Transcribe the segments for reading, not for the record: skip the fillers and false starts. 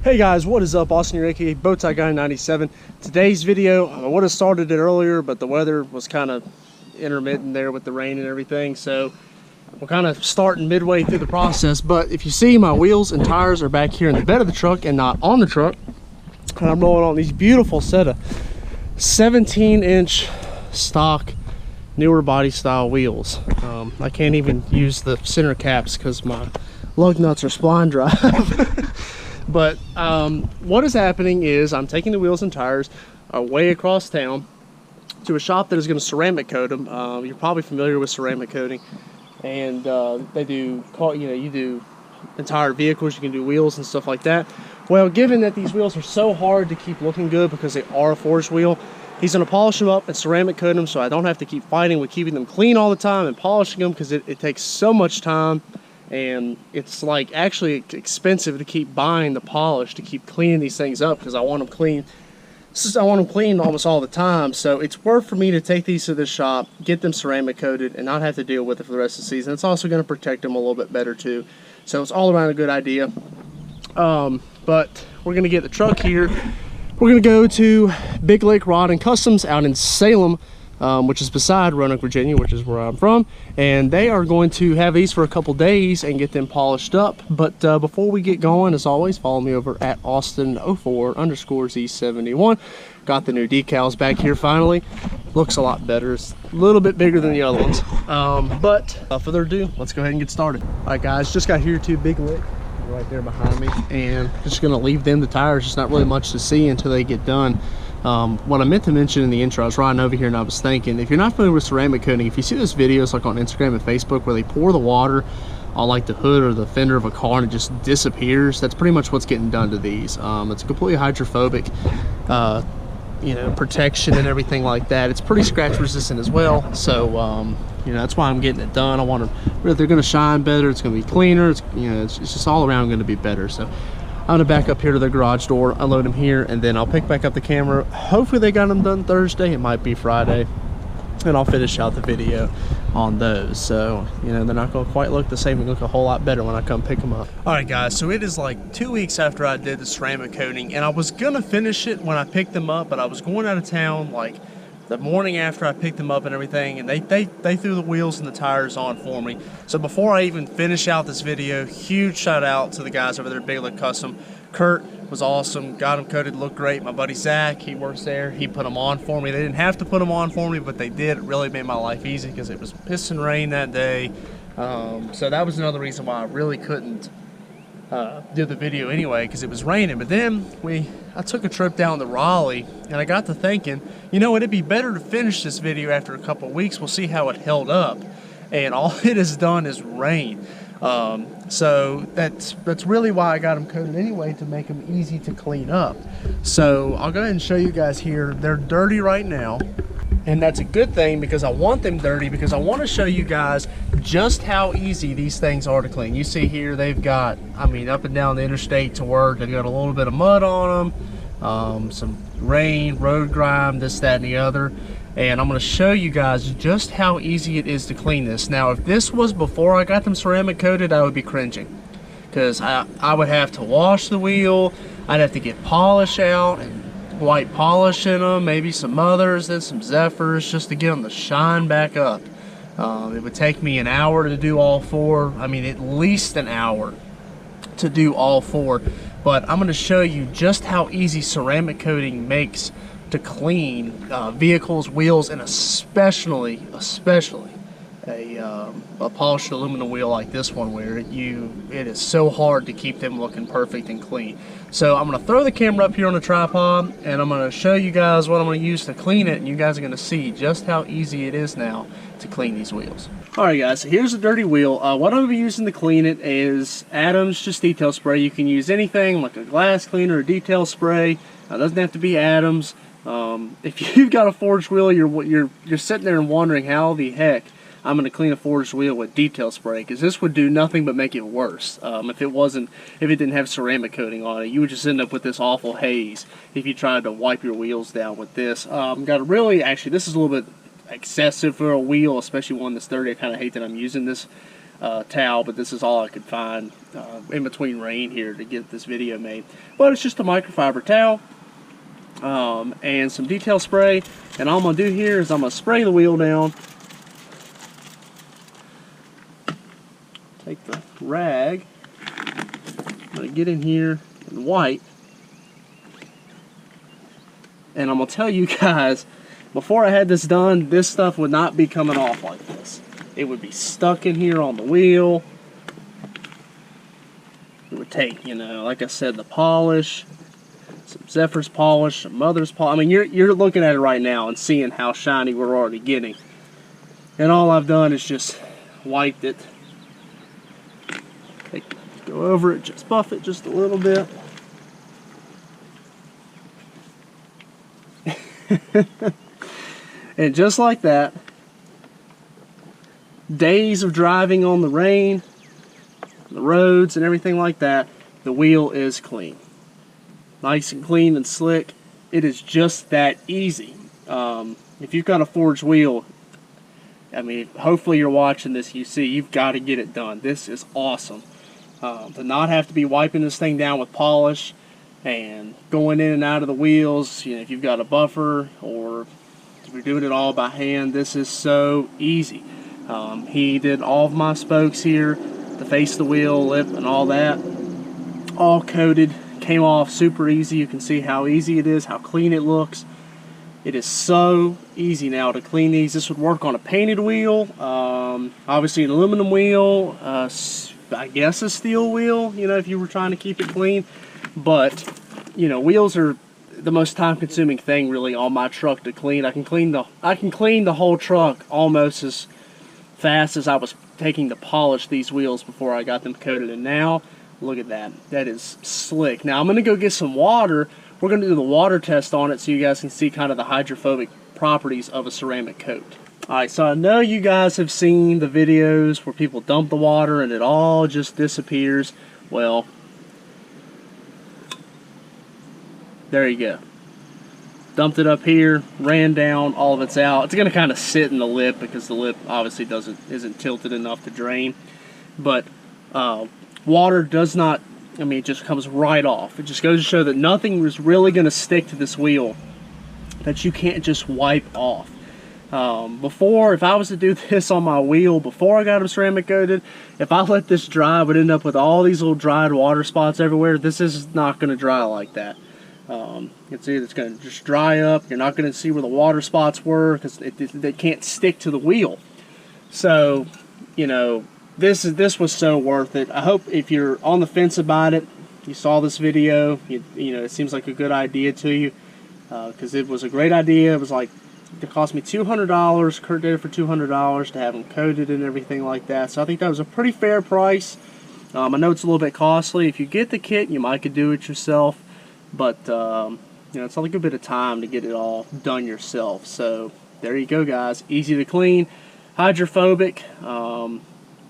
Hey guys, what is up? Austin here, aka Bowtie Guy 97. Today's video, I would have started it earlier, but the weather was kind of intermittent there with the rain and everything, so we're kind of starting midway through the process. But if you see, my wheels and tires are back here in the bed of the truck and not on the truck, and I'm rolling on these beautiful set of 17-inch stock newer body style wheels. I can't even use the center caps because my lug nuts are spline drive. But what is happening is I'm taking the wheels and tires way across town to a shop that is going to ceramic coat them. You're probably familiar with ceramic coating, and they do, you do entire vehicles, you can do wheels and stuff like that. Well, given that these wheels are so hard to keep looking good because they are a forged wheel, he's going to polish them up and ceramic coat them so I don't have to keep fighting with keeping them clean all the time and polishing them, because it takes so much time. And it's like actually expensive to keep buying the polish to keep cleaning these things up, because I want them clean. I want them clean almost all the time. So it's worth for me to take these to the shop, get them ceramic coated, and not have to deal with it for the rest of the season. It's also going to protect them a little bit better too. So it's all around a good idea. But we're going to get the truck here. We're going to go to Big Lake Rod and Customs out in Salem, which is beside Roanoke, Virginia, which is where I'm from, and they are going to have these for a couple days and get them polished up. But before we get going, as always, follow me over at Austin04_Z71. Got the new decals back here finally. Looks a lot better. It's a little bit bigger than the other ones. But without further ado, let's go ahead and get started. All right, guys, just got here to Big Lick, right there behind me, and just gonna leave them the tires. There's not really much to see until they get done. What I meant to mention in the intro, I was riding over here and I was thinking, if you're not familiar with ceramic coating, if you see those videos like on Instagram and Facebook where they pour the water on like the hood or the fender of a car and it just disappears, that's pretty much what's getting done to these. It's completely hydrophobic, you know, protection and everything like that. It's pretty scratch resistant as well, so you know, that's why I'm getting it done. I want them, they're going to shine better, it's going to be cleaner, it's, you know, it's just all around going to be better. So I'm gonna back up here to the garage door, unload them here, and then I'll pick back up the camera. Hopefully they got them done Thursday. It might be Friday, and I'll finish out the video on those. So, you know, they're not gonna quite look the same. They look a whole lot better when I come pick them up. All right, guys, so it is like 2 weeks after I did the ceramic coating, and I was gonna finish it when I picked them up, but I was going out of town like the morning after I picked them up and everything, and they threw the wheels and the tires on for me. So before I even finish out this video, huge shout out to the guys over there at Big Lake Custom. Kurt was awesome, got them coated, looked great. My buddy Zach, he works there, he put them on for me. They didn't have to put them on for me, but they did. It really made my life easy because it was pissing rain that day. So that was another reason why I really couldn't do the video anyway, because it was raining. But then I took a trip down to Raleigh, and I got to thinking, you know, it'd be better to finish this video after a couple of weeks. We'll see how it held up, and all it has done is rain. So that's really why I got them coated anyway, to make them easy to clean up. So I'll go ahead and show you guys here. They're dirty right now, and that's a good thing because I want them dirty, because I want to show you guys just how easy these things are to clean. You see here, they've got, I mean, up and down the interstate to work, they've got a little bit of mud on them, some rain, road grime, this, that, and the other. And I'm going to show you guys just how easy it is to clean this. Now, if this was before I got them ceramic coated, I would be cringing, because I would have to wash the wheel, I'd have to get polish out and white polish in them, maybe some others, then some Zephyrs, just to get them to shine back up. It would take me an hour to do all four. I mean, at least an hour to do all four. But I'm going to show you just how easy ceramic coating makes to clean vehicles, wheels, and especially a polished aluminum wheel like this one, where it is so hard to keep them looking perfect and clean. So I'm going to throw the camera up here on the tripod, and I'm going to show you guys what I'm going to use to clean it, and you guys are going to see just how easy it is now to clean these wheels. Alright guys, so here's a dirty wheel. What I'm going to be using to clean it is Adams just detail spray. You can use anything like a glass cleaner or detail spray. It doesn't have to be Adams. If you've got a forged wheel, you're sitting there and wondering how the heck I'm going to clean a forged wheel with detail spray, because this would do nothing but make it worse. If it didn't have ceramic coating on it, you would just end up with this awful haze if you tried to wipe your wheels down with this. Actually, this is a little bit excessive for a wheel, especially one that's dirty. I kind of hate that I'm using this towel, but this is all I could find in between rain here to get this video made. But it's just a microfiber towel and some detail spray, and all I'm going to do here is I'm going to spray the wheel down. Take the rag, I'm going to get in here and wipe, and I'm going to tell you guys, before I had this done, this stuff would not be coming off like this. It would be stuck in here on the wheel. It would take, you know, like I said, the polish, some Zephyr's polish, some Mother's polish. I mean, you're looking at it right now and seeing how shiny we're already getting. And all I've done is just wiped it. Go over it, just buff it just a little bit. And just like that, days of driving on the rain, the roads and everything like that, the wheel is clean. Nice and clean and slick. It is just that easy. If you've got a forged wheel, I mean, hopefully you're watching this, you see, you've got to get it done. This is awesome. To not have to be wiping this thing down with polish and going in and out of the wheels, you know, if you've got a buffer or if you're doing it all by hand, this is so easy. He did all of my spokes here, the face of the wheel, lip, and all that, all coated, came off super easy. You can see how easy it is, how clean it looks. It is so easy now to clean these. This would work on a painted wheel, obviously an aluminum wheel, I guess a steel wheel, you know, if you were trying to keep it clean. But, you know, wheels are the most time-consuming thing really on my truck to clean. I can clean the whole truck almost as fast as I was taking to polish these wheels before I got them coated. And now, look at that. That is slick. Now I'm going to go get some water. We're going to do the water test on it so you guys can see kind of the hydrophobic properties of a ceramic coat. Alright, so I know you guys have seen the videos where people dump the water and it all just disappears. Well, there you go. Dumped it up here, ran down, all of it's out. It's going to kind of sit in the lip because the lip obviously isn't tilted enough to drain. But water does not, I mean, it just comes right off. It just goes to show that nothing is really going to stick to this wheel that you can't just wipe off. Before, if I was to do this on my wheel before I got them ceramic coated, if I let this dry, I would end up with all these little dried water spots everywhere. This is not going to dry like that. You can see it's going to just dry up. You're not going to see where the water spots were because they can't stick to the wheel. So, you know, this was so worth it. I hope if you're on the fence about it, you saw this video, you know, it seems like a good idea to you because it was a great idea. It was like, it cost me $200. Kurt did it for $200 to have them coated and everything like that. So I think that was a pretty fair price. I know it's a little bit costly. If you get the kit, you might could do it yourself. But, you know, it's only a bit of time to get it all done yourself. So there you go, guys. Easy to clean, hydrophobic. And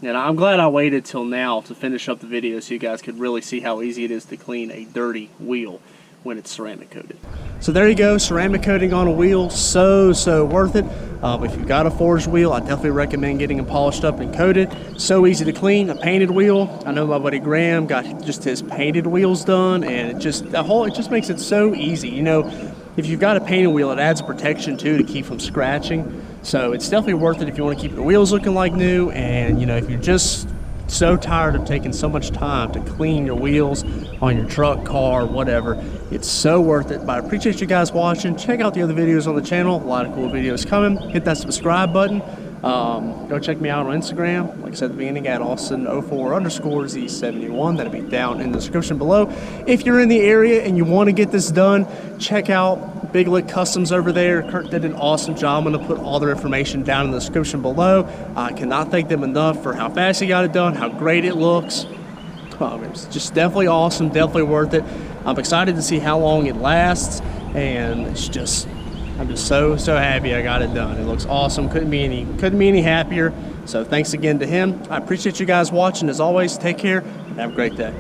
I'm glad I waited till now to finish up the video so you guys could really see how easy it is to clean a dirty wheel when it's ceramic coated. So there you go, ceramic coating on a wheel, so worth it. If you've got a forged wheel, I definitely recommend getting them polished up and coated. So easy to clean. A painted wheel, I know my buddy Graham got just his painted wheels done, and it just makes it so easy. You know, if you've got a painted wheel, it adds protection too to keep from scratching. So it's definitely worth it if you want to keep your wheels looking like new. And you know, if you're just so tired of taking so much time to clean your wheels on your truck, car, whatever, it's so worth it. But I appreciate you guys watching. Check out the other videos on the channel. A lot of cool videos coming. Hit that subscribe button. Go check me out on Instagram, like I said at the beginning, at Austin04_Z71. That'll be down in the description below. If you're in the area and you want to get this done, check out Big Lick Customs over there. Kurt did an awesome job. I'm going to put all their information down in the description below. I cannot thank them enough for how fast he got it done, how great it looks. It's just definitely awesome, definitely worth it. I'm excited to see how long it lasts, and it's just, I'm just so happy I got it done. It looks awesome. Couldn't be any happier. So thanks again to him. I appreciate you guys watching. As always, take care and have a great day.